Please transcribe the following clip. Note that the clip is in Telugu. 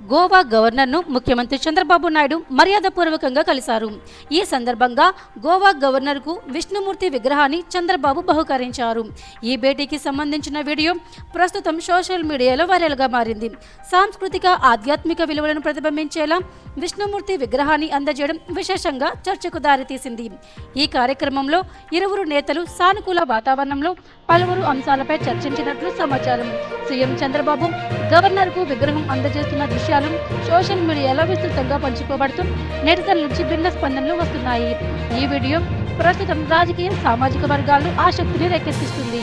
గోవా గవర్నర్ను ముఖ్యమంత్రి చంద్రబాబు నాయుడు మర్యాదపూర్వకంగా కలిశారు. ఈ సందర్భంగా గోవా గవర్నర్కు విష్ణుమూర్తి విగ్రహాన్ని చంద్రబాబు బహుకరించారు. ఈ భేటీకి సంబంధించిన వీడియో ప్రస్తుతం సోషల్ మీడియాలో వైరల్గా మారింది. సాంస్కృతిక ఆధ్యాత్మిక విలువలను ప్రతిబింబించేలా విష్ణుమూర్తి విగ్రహాన్ని అందజేయడం విశేషంగా చర్చకు దారితీసింది. ఈ కార్యక్రమంలో ఇరువురు నేతలు సానుకూల వాతావరణంలో పలువురు అంశాలపై చర్చించినట్లు సమాచారం. సీఎం చంద్రబాబు గవర్నర్కు విగ్రహం అందజేస్తున్న దృశ్యాలు సోషల్ మీడియాలో విస్తృతంగా పంచుకోబడుతూ నెటిజన్ల నుంచి భిన్న స్పందనలు వస్తున్నాయి. ఈ వీడియో ప్రస్తుతం రాజకీయ సామాజిక వర్గాల్లో ఆసక్తిని రేకెత్తిస్తుంది.